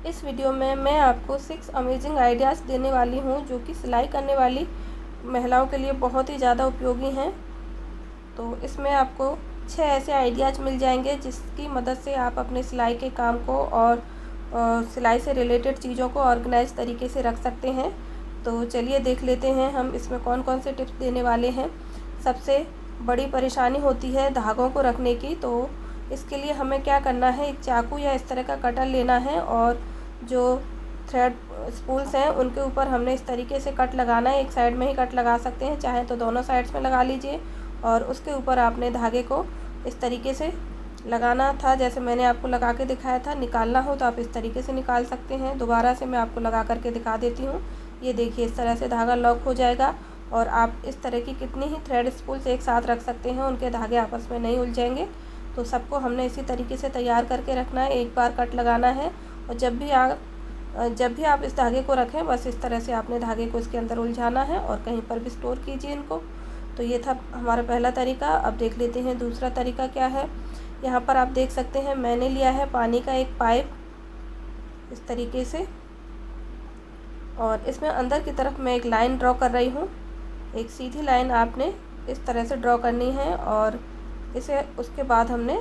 इस वीडियो में मैं आपको 6 अमेजिंग आइडियाज़ देने वाली हूँ जो कि सिलाई करने वाली महिलाओं के लिए बहुत ही ज़्यादा उपयोगी हैं। तो इसमें आपको 6 ऐसे आइडियाज़ मिल जाएंगे जिसकी मदद से आप अपने सिलाई के काम को और सिलाई से रिलेटेड चीज़ों को ऑर्गेनाइज तरीके से रख सकते हैं। तो चलिए देख लेते हैं हम इसमें कौन कौन से टिप्स देने वाले हैं। सबसे बड़ी परेशानी होती है धागों को रखने की। तो इसके लिए हमें क्या करना है, एक चाकू या इस तरह का कटर लेना है और जो थ्रेड स्पूल्स हैं उनके ऊपर हमने इस तरीके से कट लगाना है। एक साइड में ही कट लगा सकते हैं, चाहे तो दोनों साइड्स में लगा लीजिए। और उसके ऊपर आपने धागे को इस तरीके से लगाना था, जैसे मैंने आपको लगा के दिखाया था। निकालना हो तो आप इस तरीके से निकाल सकते हैं। दोबारा से मैं आपको लगा करके दिखा देती हूँ। ये देखिए, इस तरह से धागा लॉक हो जाएगा और आप इस तरह की कितनी ही थ्रेड स्पूल्स एक साथ रख सकते हैं, उनके धागे आपस में नहीं उलझेंगे। तो सबको हमने इसी तरीके से तैयार करके रखना है। एक बार कट लगाना है और जब भी आप इस धागे को रखें, बस इस तरह से आपने धागे को इसके अंदर उलझाना है और कहीं पर भी स्टोर कीजिए इनको। तो ये था हमारा पहला तरीका। अब देख लेते हैं दूसरा तरीका क्या है। यहाँ पर आप देख सकते हैं मैंने लिया है पानी का एक पाइप इस तरीके से, और इसमें अंदर की तरफ मैं एक लाइन ड्रॉ कर रही हूँ। एक सीधी लाइन आपने इस तरह से ड्रॉ करनी है और इसे उसके बाद हमने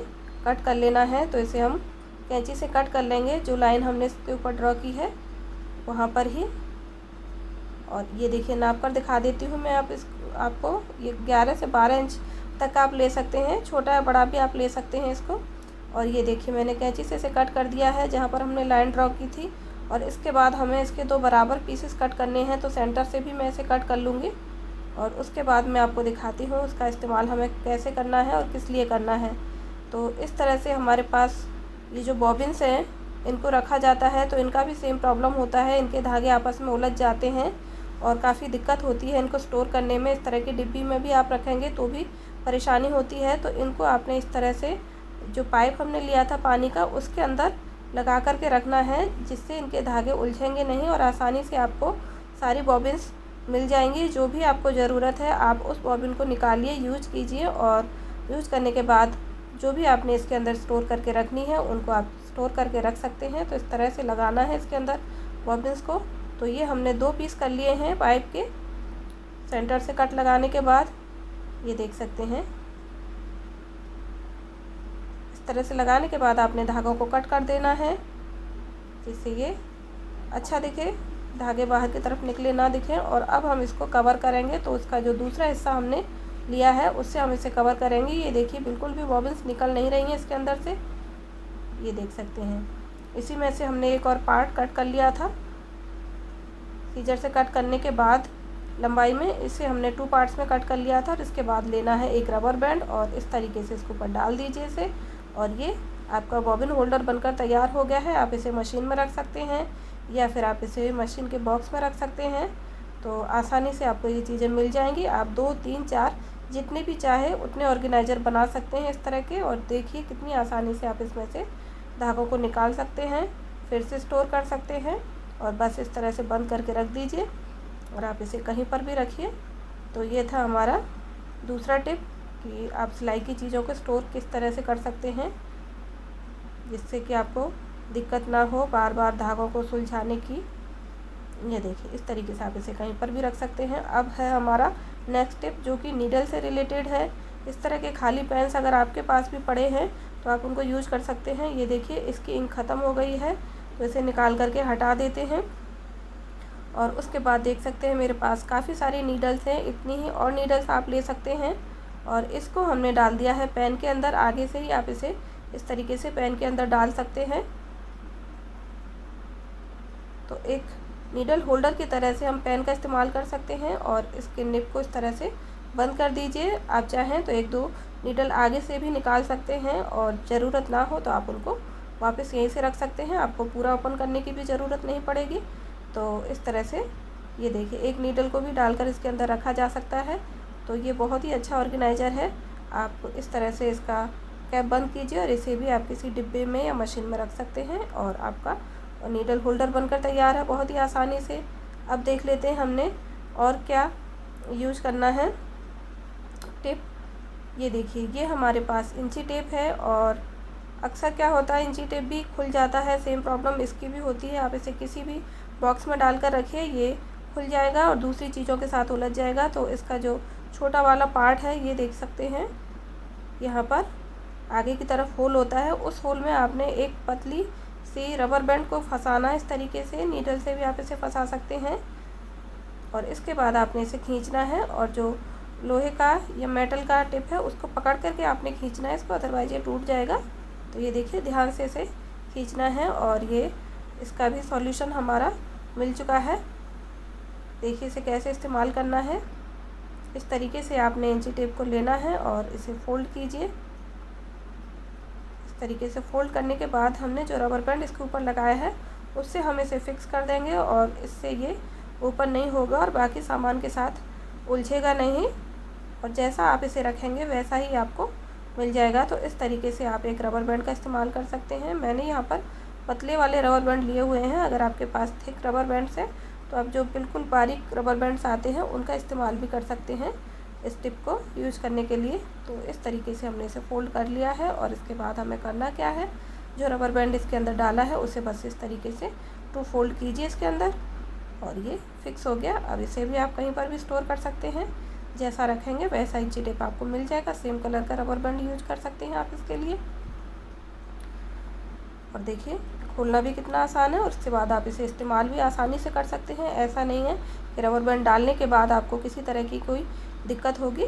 कट कर लेना है। तो इसे हम कैंची से कट कर लेंगे, जो लाइन हमने इसके ऊपर ड्रॉ की है वहाँ पर ही। और ये देखिए, नाप कर दिखा देती हूँ मैं आपको। ये 11 से 12 इंच तक आप ले सकते हैं, छोटा या बड़ा भी आप ले सकते हैं इसको। और ये देखिए, मैंने कैंची से इसे कट कर दिया है जहाँ पर हमने लाइन ड्रॉ की थी। और इसके बाद हमें इसके 2 बराबर पीसेस कट करने हैं, तो सेंटर से भी मैं इसे कट कर लूँगी। और उसके बाद मैं आपको दिखाती हूँ उसका इस्तेमाल हमें कैसे करना है और किस लिए करना है। तो इस तरह से हमारे पास ये जो बॉबिन्स हैं इनको रखा जाता है, तो इनका भी सेम प्रॉब्लम होता है। इनके धागे आपस में उलझ जाते हैं और काफ़ी दिक्कत होती है इनको स्टोर करने में। इस तरह की डिब्बी में भी आप रखेंगे तो भी परेशानी होती है। तो इनको आपने इस तरह से जो पाइप हमने लिया था पानी का उसके अंदर लगा कर के रखना है, जिससे इनके धागे उलझेंगे नहीं और आसानी से आपको सारी बॉबिन्स मिल जाएंगी। जो भी आपको ज़रूरत है आप उस बॉबिन को निकालिए, यूज कीजिए, और यूज करने के बाद जो भी आपने इसके अंदर स्टोर करके रखनी है उनको आप स्टोर करके रख सकते हैं। तो इस तरह से लगाना है इसके अंदर बॉबिन्स को। तो ये हमने 2 पीस कर लिए हैं पाइप के सेंटर से कट लगाने के बाद। ये देख सकते हैं, इस तरह से लगाने के बाद आपने धागों को कट कर देना है जिससे ये अच्छा दिखे, धागे बाहर की तरफ निकले ना दिखें। और अब हम इसको कवर करेंगे, तो उसका जो दूसरा हिस्सा हमने लिया है उससे हम इसे कवर करेंगे। ये देखिए, बिल्कुल भी बॉबिन्स निकल नहीं रही हैं इसके अंदर से, ये देख सकते हैं। इसी में से हमने एक और पार्ट कट कर लिया था सीजर से कट करने के बाद लंबाई में। इसे हमने 2 पार्ट्स में कट कर लिया था। और इसके बाद लेना है एक रबर बैंड और इस तरीके से इसके ऊपर डाल दीजिए इसे, और ये आपका बॉबिन होल्डर बनकर तैयार हो गया है। आप इसे मशीन में रख सकते हैं या फिर आप इसे मशीन के बॉक्स में रख सकते हैं। तो आसानी से आपको ये चीज़ें मिल जाएंगी। आप 2, 3, 4 जितने भी चाहे उतने ऑर्गेनाइज़र बना सकते हैं इस तरह के। और देखिए कितनी आसानी से आप इसमें से धागों को निकाल सकते हैं, फिर से स्टोर कर सकते हैं, और बस इस तरह से बंद करके रख दीजिए और आप इसे कहीं पर भी रखिए। तो ये था हमारा दूसरा टिप कि आप सिलाई की चीज़ों को स्टोर किस तरह से कर सकते हैं जिससे कि आपको दिक्कत ना हो बार बार धागों को सुलझाने की। ये देखिए, इस तरीके से आप इसे कहीं पर भी रख सकते हैं। अब है हमारा नेक्स्ट टिप जो कि नीडल से रिलेटेड है। इस तरह के खाली पेन्स अगर आपके पास भी पड़े हैं तो आप उनको यूज कर सकते हैं। ये देखिए, इसकी इंक ख़त्म हो गई है, तो इसे निकाल करके हटा देते हैं। और उसके बाद देख सकते हैं मेरे पास काफ़ी सारी नीडल्स हैं, इतनी ही और नीडल्स आप ले सकते हैं। और इसको हमने डाल दिया है पेन के अंदर। आगे से ही आप इसे इस तरीके से पेन के अंदर डाल सकते हैं। तो एक नीडल होल्डर की तरह से हम पेन का इस्तेमाल कर सकते हैं। और इसके निप को इस तरह से बंद कर दीजिए। आप चाहें तो 1-2 नीडल आगे से भी निकाल सकते हैं, और ज़रूरत ना हो तो आप उनको वापस यहीं से रख सकते हैं। आपको पूरा ओपन करने की भी ज़रूरत नहीं पड़ेगी। तो इस तरह से ये देखिए, एक नीडल को भी डालकर इसके अंदर रखा जा सकता है। तो ये बहुत ही अच्छा ऑर्गेनाइज़र है। आप इस तरह से इसका कैप बंद कीजिए और इसे भी आप किसी डिब्बे में या मशीन में रख सकते हैं और आपका नीडल होल्डर बनकर तैयार है बहुत ही आसानी से। अब देख लेते हैं हमने और क्या यूज करना है टिप। ये देखिए, ये हमारे पास इंची टेप है और अक्सर क्या होता है, इंची टेप भी खुल जाता है, सेम प्रॉब्लम इसकी भी होती है। आप इसे किसी भी बॉक्स में डालकर रखिए, ये खुल जाएगा और दूसरी चीज़ों के साथ उलझ जाएगा। तो इसका जो छोटा वाला पार्ट है, ये देख सकते हैं, यहाँ पर आगे की तरफ होल होता है। उस होल में आपने एक पतली सी रबर बैंड को फंसाना है। इस तरीके से नीडल से भी आप इसे फंसा सकते हैं और इसके बाद आपने इसे खींचना है और जो लोहे का या मेटल का टिप है उसको पकड़ करके आपने खींचना है इसको, अदरवाइज ये टूट जाएगा। तो ये देखिए, ध्यान से इसे खींचना है और ये इसका भी सॉल्यूशन हमारा मिल चुका है। देखिए इसे कैसे इस्तेमाल करना है। इस तरीके से आपने इंची टेप को लेना है और इसे फोल्ड कीजिए। इस तरीके से फोल्ड करने के बाद हमने जो रबर बैंड इसके ऊपर लगाया है उससे हम इसे फिक्स कर देंगे और इससे ये ऊपर नहीं होगा और बाकी सामान के साथ उलझेगा नहीं और जैसा आप इसे रखेंगे वैसा ही आपको मिल जाएगा। तो इस तरीके से आप एक रबर बैंड का इस्तेमाल कर सकते हैं। मैंने यहाँ पर पतले वाले रबर बैंड लिए हुए हैं। अगर आपके पास थिक रबर बैंड्स है तो आप जो बिल्कुल बारीक रबर बैंड्स आते हैं उनका इस्तेमाल भी कर सकते हैं इस टिप को यूज़ करने के लिए। तो इस तरीके से हमने इसे फोल्ड कर लिया है और इसके बाद हमें करना क्या है, जो रबर बैंड इसके अंदर डाला है उसे बस इस तरीके से टू फोल्ड कीजिए इसके अंदर और ये फिक्स हो गया। अब इसे भी आप कहीं पर भी स्टोर कर सकते हैं, जैसा रखेंगे वैसा इंची टेप आपको मिल जाएगा। सेम कलर का रबर बैंड यूज कर सकते हैं आप इसके लिए। और देखिए खोलना भी कितना आसान है और उसके बाद आप इसे इस्तेमाल भी आसानी से कर सकते हैं। ऐसा नहीं है कि रबर बैंड डालने के बाद आपको किसी तरह की कोई दिक्कत होगी।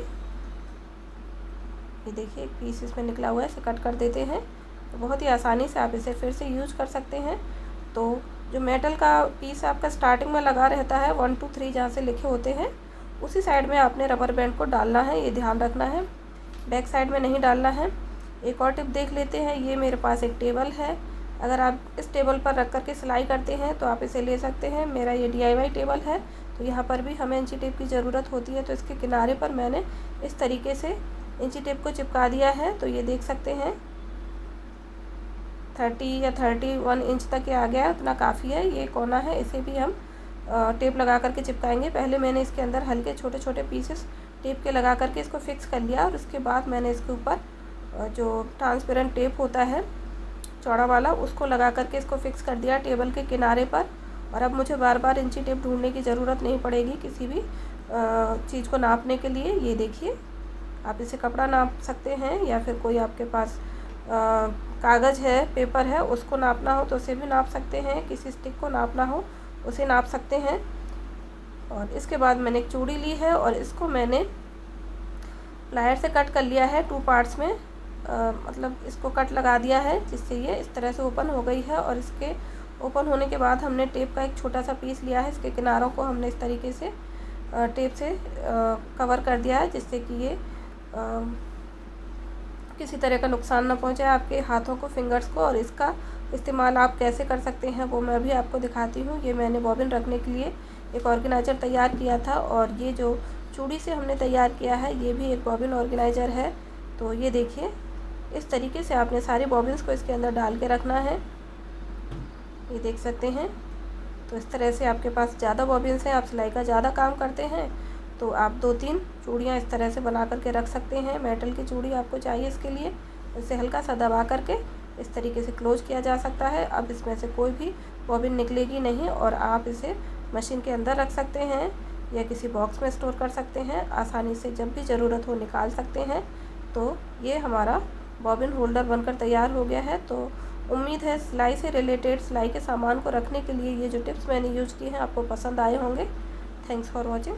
ये देखिए एक पीस इसमें निकला हुआ है, इसे कट कर देते हैं। तो बहुत ही आसानी से आप इसे फिर से यूज कर सकते हैं। तो जो मेटल का पीस आपका स्टार्टिंग में लगा रहता है 1 2 3 जहाँ से लिखे होते हैं उसी साइड में आपने रबर बैंड को डालना है, ये ध्यान रखना है, बैक साइड में नहीं डालना है। एक और टिप देख लेते हैं। ये मेरे पास एक टेबल है, अगर आप इस टेबल पर रख करके सिलाई करते हैं तो आप इसे ले सकते हैं। मेरा ये DIY टेबल है तो यहाँ पर भी हमें इंची टेप की ज़रूरत होती है। तो इसके किनारे पर मैंने इस तरीके से इंची टेप को चिपका दिया है। तो ये देख सकते हैं 30 या 31 इंच तक ये आ गया, उतना काफ़ी है। ये कोना है, इसे भी हम टेप लगा करके चिपकाएंगे। पहले मैंने इसके अंदर हल्के छोटे छोटे पीसेस टेप के लगा करके इसको फिक्स कर लिया और उसके बाद मैंने इसके ऊपर जो ट्रांसपेरेंट टेप होता है चौड़ा वाला उसको लगा करके इसको फिक्स कर दिया टेबल के किनारे पर। और अब मुझे बार बार इंची टेप ढूंढने की ज़रूरत नहीं पड़ेगी किसी भी चीज़ को नापने के लिए। ये देखिए, आप इसे कपड़ा नाप सकते हैं या फिर कोई आपके पास कागज़ है, पेपर है, उसको नापना हो तो उसे भी नाप सकते हैं। किसी स्टिक को नापना हो उसे नाप सकते हैं। और इसके बाद मैंने एक चूड़ी ली है और इसको मैंने प्लायर से कट कर लिया है 2 पार्ट्स में। मतलब इसको कट लगा दिया है जिससे ये इस तरह से ओपन हो गई है। और इसके ओपन होने के बाद हमने टेप का एक छोटा सा पीस लिया है, इसके किनारों को हमने इस तरीके से टेप से कवर कर दिया है जिससे कि ये किसी तरह का नुकसान ना पहुंचे आपके हाथों को, फिंगर्स को। और इसका इस्तेमाल आप कैसे कर सकते हैं वो मैं अभी आपको दिखाती हूँ। ये मैंने बॉबिन रखने के लिए एक ऑर्गेनाइज़र तैयार किया था और ये जो चूड़ी से हमने तैयार किया है ये भी एक बॉबिन ऑर्गेनाइज़र है। तो ये देखिए, इस तरीके से आपने सारी बॉबिन्स को इसके अंदर डाल के रखना है, ये देख सकते हैं। तो इस तरह से आपके पास ज़्यादा बॉबिन्स हैं, आप सिलाई का ज़्यादा काम करते हैं तो आप 2-3 चूड़ियाँ इस तरह से बना करके रख सकते हैं। मेटल की चूड़ी आपको चाहिए इसके लिए, इसे हल्का सा दबा करके इस तरीके से क्लोज किया जा सकता है। अब इसमें से कोई भी बॉबिन निकलेगी नहीं और आप इसे मशीन के अंदर रख सकते हैं या किसी बॉक्स में स्टोर कर सकते हैं। आसानी से जब भी ज़रूरत हो निकाल सकते हैं। तो ये हमारा बॉबिन होल्डर बनकर तैयार हो गया है। तो उम्मीद है सिलाई से रिलेटेड, सिलाई के सामान को रखने के लिए ये जो टिप्स मैंने यूज़ की हैं आपको पसंद आए होंगे। Thanks for watching.